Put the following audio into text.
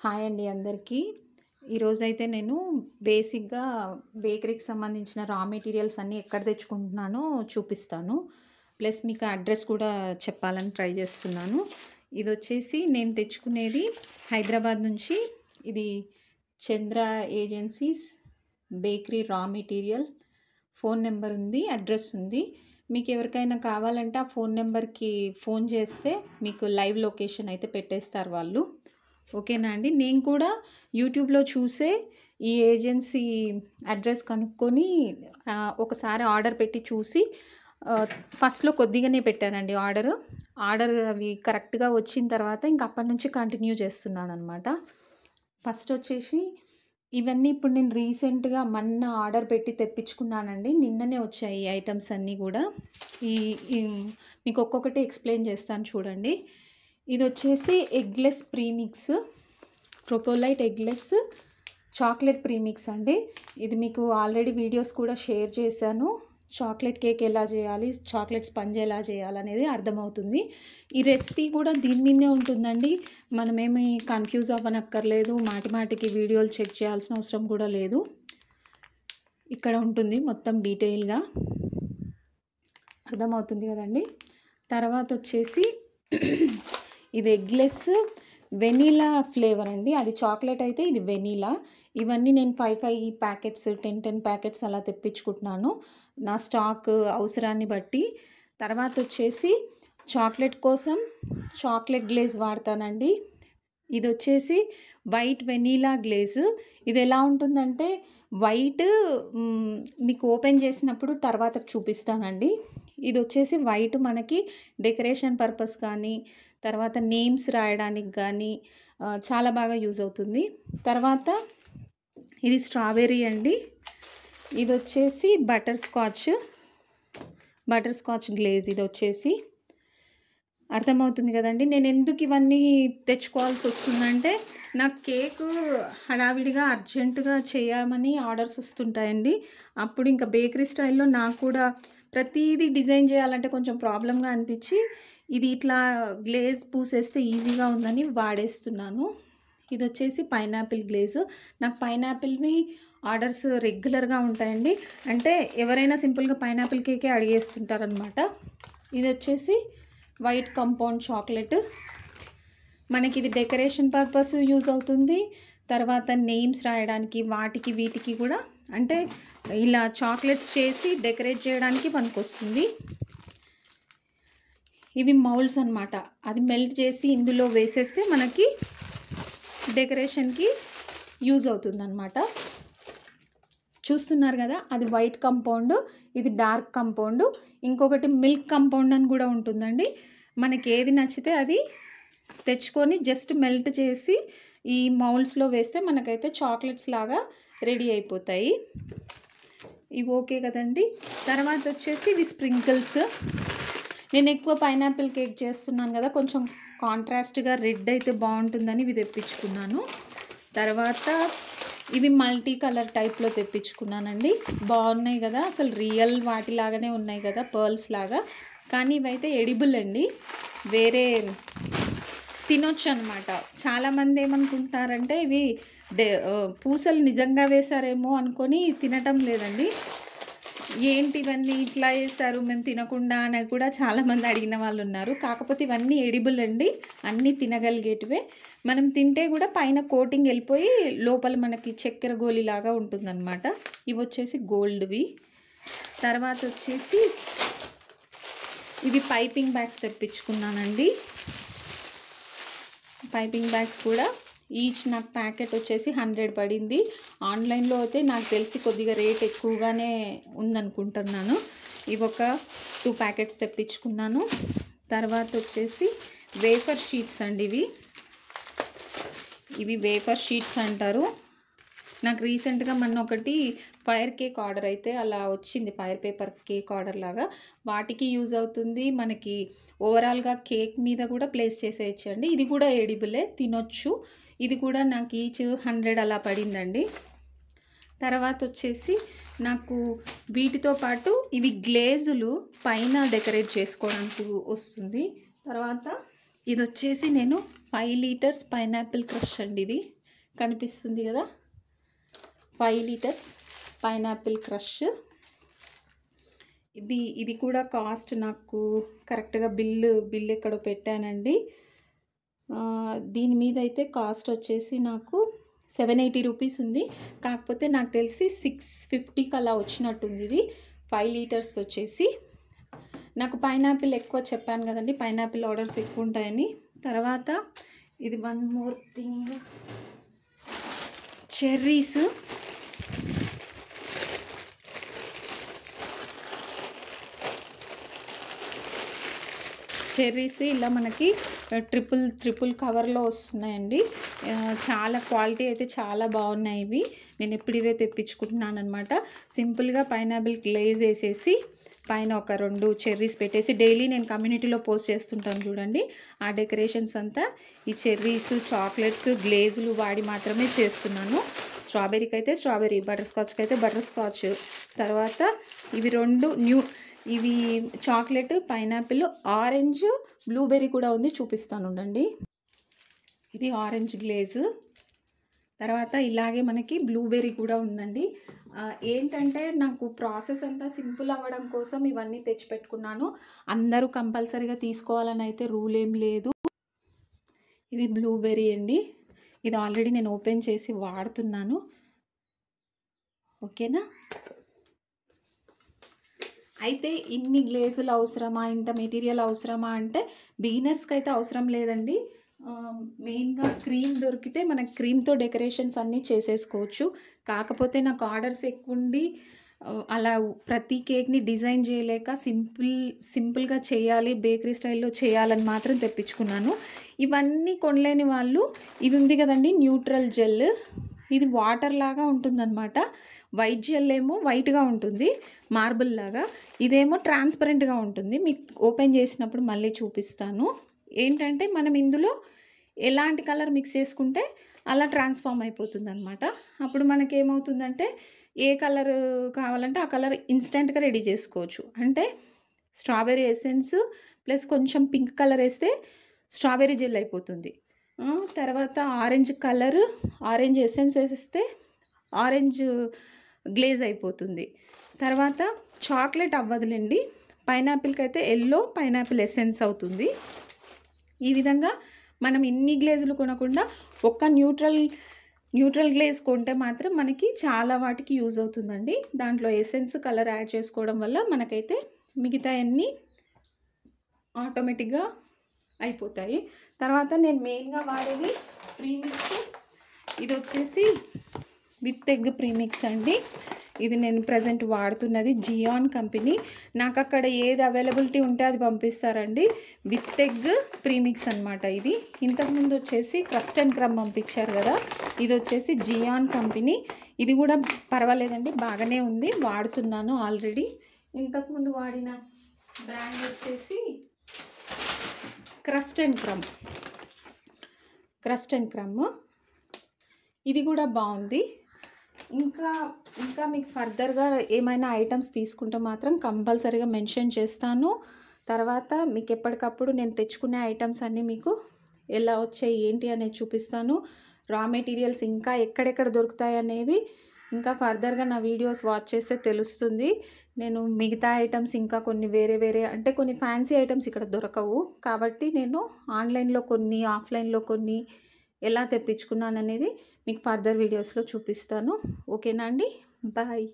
Hi అండి అందరికీ. ఈరోజైతే నేను బేసిక్‌గా బేకరీకి సంబంధించిన రా మెటీరియల్స్ అన్నీ ఎక్కడ తెచ్చుకుంటున్నానో చూపిస్తాను. ప్లస్ మీకు అడ్రస్ కూడా చెప్పాలని ట్రై చేస్తున్నాను. ఇదొచ్చేసి నేను తెచ్చుకునేది హైదరాబాద్ నుంచి. ఇది Chandra agencies bakery raw material. Phone number ఉంది, అడ్రస్ ఉంది. మీకు ఎవరికైనా కావాలంటే ఆ ఫోన్ నెంబర్‌కి ఫోన్ చేస్తే మీకు లైవ్ లొకేషన్ అయితే పెట్టేస్తారు వాళ్ళు. ఓకేనా అండి. నేను కూడా యూట్యూబ్లో చూసే ఈ ఏజెన్సీ అడ్రస్ కనుక్కొని ఒకసారి ఆర్డర్ పెట్టి చూసి ఫస్ట్లో కొద్దిగానే పెట్టానండి ఆర్డర్ అవి కరెక్ట్గా వచ్చిన తర్వాత ఇంక అప్పటి నుంచి కంటిన్యూ చేస్తున్నాను అనమాట. ఫస్ట్ వచ్చేసి ఇవన్నీ ఇప్పుడు నేను రీసెంట్గా మొన్న ఆర్డర్ పెట్టి తెప్పించుకున్నానండి. నిన్ననే వచ్చాయి ఈ ఐటమ్స్ అన్నీ కూడా. ఈ మీకు ఒక్కొక్కటి ఎక్స్ప్లెయిన్ చేస్తాను చూడండి. ఇది వచ్చేసి eggless premix, Propolite eggless chocolate premix అండి. ఇది మీకు ఆల్రెడీ వీడియోస్ కూడా షేర్ చేశాను. చాక్లెట్ కేక్ ఎలా చేయాలి, చాక్లెట్ స్పంజ్ ఎలా చేయాలనేది అర్థమవుతుంది. ఈ రెసిపీ కూడా దీని మీదే ఉంటుందండి. మనమేమి కన్ఫ్యూజ్ అవ్వనక్కర్లేదు, మాటికి వీడియోలు చెక్ చేయాల్సిన అవసరం కూడా లేదు. ఇక్కడ ఉంటుంది మొత్తం డీటెయిల్గా, అర్థమవుతుంది కదండి. తర్వాత వచ్చేసి ఇది ఎగ్లెస్ వెనీలా ఫ్లేవర్ అండి. అది చాక్లెట్ అయితే ఇది వెనీలా. ఇవన్నీ నేను 5 ప్యాకెట్స్ 10 ప్యాకెట్స్ అలా తెప్పించుకుంటున్నాను నా స్టాక్ అవసరాన్ని బట్టి. తర్వాత వచ్చేసి చాక్లెట్ కోసం చాక్లెట్ గ్లేజ్ వాడతానండి. ఇది వచ్చేసి వైట్ వెనీలా గ్లేజ్. ఇది ఎలా ఉంటుందంటే వైట్ మీకు ఓపెన్ చేసినప్పుడు తర్వాత చూపిస్తానండి. ఇది వచ్చేసి వైట్ మనకి డెకరేషన్ పర్పస్ కానీ తర్వాత నేమ్స్ రాయడానికి కానీ చాలా బాగా యూజ్ అవుతుంది. తర్వాత ఇది స్ట్రాబెర్రీ అండి. ఇది వచ్చేసి బటర్ స్కాచ్ గ్లేజ్. ఇది వచ్చేసి అర్థమవుతుంది కదండి. నేను ఎందుకు ఇవన్నీ తెచ్చుకోవాల్సి వస్తుందంటే నాకు కేక్ హడావిడిగా అర్జెంటుగా చేయమని ఆర్డర్స్ వస్తుంటాయండి. అప్పుడు ఇంకా బేకరీ స్టైల్లో నాకు కూడా ప్రతిదీ డిజైన్ చేయాలంటే కొంచెం ప్రాబ్లంగా అనిపించి ఇది ఇట్లా గ్లేజ్ పూసేస్తే ఈజీగా ఉందని వాడేస్తున్నాను. ఇది వచ్చేసి పైనాపిల్ గ్లేజ్. నాకు పైనాపిల్వి ఆర్డర్స్ రెగ్యులర్గా ఉంటాయండి. అంటే ఎవరైనా సింపుల్గా పైనాపిల్ కేకే అడిగేస్తుంటారనమాట. ఇది వచ్చేసి వైట్ కంపౌండ్ చాక్లెట్. మనకి ఇది డెకరేషన్ పర్పస్ యూజ్ అవుతుంది. తర్వాత నేమ్స్ రాయడానికి వాటికి వీటికి కూడా, అంటే ఇలా చాక్లెట్స్ చేసి డెకరేట్ చేయడానికి పనికొస్తుంది. ఇవి మౌల్డ్స్ అనమాట. అది మెల్ట్ చేసి ఇందులో వేసేస్తే మనకి డెకరేషన్కి యూజ్ అవుతుంది అనమాట. చూస్తున్నారు కదా, అది వైట్ కంపౌండ్, ఇది డార్క్ కంపౌండ్. ఇంకొకటి మిల్క్ కంపౌండ్ అని కూడా ఉంటుందండి. మనకి ఏది నచ్చితే అది తెచ్చుకొని జస్ట్ మెల్ట్ చేసి ఈ మౌల్డ్స్లో వేస్తే మనకైతే చాక్లెట్స్ లాగా రెడీ అయిపోతాయి. ఇవి ఓకే కదండి. తర్వాత వచ్చేసి ఇవి స్ప్రింకిల్స్. నేను ఎక్కువ పైనాపిల్ కేక్ చేస్తున్నాను కదా, కొంచెం కాంట్రాస్ట్గా రెడ్ అయితే బాగుంటుందని ఇవి తెప్పించుకున్నాను. తర్వాత ఇవి మల్టీ కలర్ టైప్లో తెప్పించుకున్నానండి. బాగున్నాయి కదా, అసలు రియల్ వాటిలాగానే ఉన్నాయి కదా, పర్ల్స్ లాగా. కానీ ఇవైతే ఎడిబుల్ అండి, వేరే తినొచ్చు అనమాట. చాలామంది ఏమనుకుంటున్నారంటే ఇవి పూసలు నిజంగా వేశారేమో అనుకొని తినటం లేదండి. ఏంటి ఇవన్నీ ఇట్లా వేశారు మేము తినకుండా అని కూడా చాలామంది అడిగిన వాళ్ళు ఉన్నారు. కాకపోతే ఇవన్నీ ఎడిబుల్ అండి, అన్నీ తినగలిగేటివే. మనం తింటే కూడా పైన కోటింగ్ వెళ్ళిపోయి లోపల మనకి చక్కెర గోలిలాగా ఉంటుందన్నమాట. ఇవి వచ్చేసి గోల్డ్వి. తర్వాత వచ్చేసి ఇవి పైపింగ్ బ్యాగ్స్ తెప్పించుకున్నానండి. పైపింగ్ బ్యాగ్స్ కూడా ఈచ్ నాకు ప్యాకెట్ వచ్చేసి 100 పడింది. ఆన్లైన్లో అయితే నాకు తెలిసి కొద్దిగా రేట్ ఎక్కువగానే ఉందనుకుంటున్నాను. ఇవి ఒక 2 ప్యాకెట్స్ తెప్పించుకున్నాను. తర్వాత వచ్చేసి వేఫర్ షీట్స్ అండి. ఇవి వేఫర్ షీట్స్ అంటారు. నాకు రీసెంట్గా మొన్న ఒకటి ఫైర్ కేక్ ఆర్డర్ అయితే అలా వచ్చింది, ఫైర్ పేపర్ కేక్ ఆర్డర్ లాగా. వాటికి యూజ్ అవుతుంది. మనకి ఓవరాల్గా కేక్ మీద కూడా ప్లేస్ చేసేయచ్చండి. ఇది కూడా ఎడిబులే, తినొచ్చు. ఇది కూడా నాకు ఈచ్ 100 అలా పడిందండి. తర్వాత వచ్చేసి నాకు వీటితో పాటు ఇవి గ్లేజులు పైన డెకరేట్ చేసుకోవడానికి వస్తుంది. తర్వాత ఇది వచ్చేసి నేను 5 లీటర్స్ పైనాపిల్ క్రష్ అండి. ఇది కనిపిస్తుంది కదా, 5 లీటర్స్ పైనాపిల్ క్రష్. ఇది కూడా కాస్ట్ నాకు కరెక్ట్గా బిల్ ఎక్కడో పెట్టానండి. దీని మీద అయితే కాస్ట్ వచ్చేసి నాకు 780 రూపీస్ ఉంది. కాకపోతే నాకు తెలిసి 650కి అలా వచ్చినట్టుంది. ఇది 5 లీటర్స్ వచ్చేసి. నాకు పైనాపిల్ ఎక్కువ చెప్పాను కదండి, పైనాపిల్ ఆర్డర్స్ ఎక్కువ ఉంటాయని. తర్వాత ఇది one more thing, cherries. Cherries ఇలా మనకి ట్రిపుల్ కవర్లో వస్తున్నాయండి. చాలా క్వాలిటీ అయితే చాలా బాగున్నాయి ఇవి. నేను ఎప్పుడు ఇవే తెప్పించుకుంటున్నాను అనమాట. సింపుల్గా పైనాపిల్ గ్లేజ్ వేసేసి పైన ఒక 2 చెర్రీస్ పెట్టేసి డైలీ నేను కమ్యూనిటీలో పోస్ట్ చేస్తుంటాను చూడండి. ఆ డెకరేషన్స్ అంతా ఈ చెర్రీస్, చాక్లెట్స్, గ్లేజులు వాడి మాత్రమే చేస్తున్నాను. స్ట్రాబెర్రీకి అయితే స్ట్రాబెర్రీ, బటర్ స్కాచ్కి అయితే బటర్ స్కాచ్. తర్వాత ఇవి 2 ఇవి చాక్లెట్, పైనాపిల్, ఆరెంజ్, బ్లూబెర్రీ కూడా ఉంది, చూపిస్తాను ఉండండి. ఇది ఆరెంజ్ గ్లేజ్. తర్వాత ఇలాగే మనకి బ్లూబెర్రీ కూడా ఉందండి. ఏంటంటే నాకు ప్రాసెస్ అంతా సింపుల్ అవ్వడం కోసం ఇవన్నీ తెచ్చిపెట్టుకున్నాను. అందరూ కంపల్సరీగా తీసుకోవాలని అయితే రూల్ ఏం లేదు. ఇది బ్లూబెర్రీ అండి. ఇది ఆల్రెడీ నేను ఓపెన్ చేసి వాడుతున్నాను. ఓకేనా. అయితే ఇన్ని గ్లేజులు అవసరమా, ఇంత మెటీరియల్ అవసరమా అంటే బిగినర్స్కి అయితే అవసరం లేదండి. మెయిన్గా క్రీమ్ దొరికితే మనకి క్రీమ్తో డెకరేషన్స్ అన్నీ చేసేసుకోవచ్చు. కాకపోతే నాకు ఆర్డర్స్ ఎక్కువ ఉండి అలా ప్రతి కేక్ని డిజైన్ చేయలేక సింపుల్గా చేయాలి, బేకరీ స్టైల్లో చేయాలని మాత్రం తెప్పించుకున్నాను. ఇవన్నీ కొనలేని వాళ్ళు ఇది ఉంది కదండి, న్యూట్రల్ జెల్. ఇది వాటర్ లాగా ఉంటుందన్నమాట. వైట్ జెల్ ఏమో వైట్గా ఉంటుంది, మార్బుల్ లాగా. ఇదేమో ట్రాన్స్పరెంట్గా ఉంటుంది. మీకు ఓపెన్ చేసినప్పుడు మళ్ళీ చూపిస్తాను. ఏంటంటే మనం ఇందులో ఎలాంటి కలర్ మిక్స్ చేసుకుంటే అలా ట్రాన్స్ఫార్మ్ అయిపోతుంది అనమాట. అప్పుడు మనకి ఏమవుతుందంటే ఏ కలర్ కావాలంటే ఆ కలర్ ఇన్స్టెంట్గా రెడీ చేసుకోవచ్చు. అంటే స్ట్రాబెర్రీ ఎసెన్స్ ప్లస్ కొంచెం పింక్ కలర్ వేస్తే స్ట్రాబెర్రీ జెల్ అయిపోతుంది. తర్వాత ఆరెంజ్ ఎసెన్స్ వేస్తే ఆరెంజ్ గ్లేజ్ అయిపోతుంది. తర్వాత చాక్లెట్ అవ్వదులేండి, పైనాపిల్కి అయితే ఎల్లో పైనాపిల్ ఎసెన్స్ అవుతుంది. ఈ విధంగా మనం ఇన్ని గ్లేజులు కొనకుండా ఒక్క న్యూట్రల్ గ్లేజ్ కొంటే మాత్రం మనకి చాలా వాటికి యూజ్ అవుతుందండి. దాంట్లో ఎసెన్స్, కలర్ యాడ్ చేసుకోవడం వల్ల మనకైతే మిగతా అన్నీ ఆటోమేటిక్గా అయిపోతాయి. తర్వాత నేను మెయిన్గా వాడేది ప్రీమిక్స్. ఇది వచ్చేసి విత్ ఎగ్ ప్రీమిక్స్ అండి. ఇది నేను ప్రజెంట్ వాడుతున్నది జియాన్ కంపెనీ. నాకు అక్కడ ఏది అవైలబిలిటీ ఉంటే అది పంపిస్తారండి. విత్ ఎగ్ ప్రీమిక్స్ అనమాట ఇది. ఇంతకుముందు వచ్చేసి క్రస్ట్ అండ్ క్రమ్ పంపించారు కదా, ఇది వచ్చేసి జియాన్ కంపెనీ. ఇది కూడా పర్వాలేదండి, బాగానే ఉంది, వాడుతున్నాను ఆల్రెడీ. ఇంతకుముందు వాడిన బ్రాండ్ వచ్చేసి క్రస్ట్ అండ్ క్రమ్. ఇది కూడా బాగుంది. ఇంకా మీకు ఫర్దర్గా ఏమైనా ఐటమ్స్ తీసుకుంటే మాత్రం కంపల్సరీగా మెన్షన్ చేస్తాను. తర్వాత మీకు ఎప్పటికప్పుడు నేను తెచ్చుకునే ఐటమ్స్ అన్నీ మీకు ఎలా వచ్చాయి ఏంటి అనేది చూపిస్తాను. రా మెటీరియల్స్ ఇంకా ఎక్కడెక్కడ దొరుకుతాయి అనేవి ఇంకా ఫర్దర్గా నా వీడియోస్ వాచ్ చేస్తే తెలుస్తుంది. నేను మిగతా ఐటమ్స్ ఇంకా కొన్ని వేరే అంటే కొన్ని ఫ్యాన్సీ ఐటమ్స్ ఇక్కడ దొరకవు కాబట్టి నేను ఆన్లైన్లో కొన్ని, ఆఫ్లైన్లో కొన్ని ఎలా తెప్పించుకున్నాను అనేది మీకు ఫర్దర్ వీడియోస్లో చూపిస్తాను. ఓకేనా అండి, బాయ్.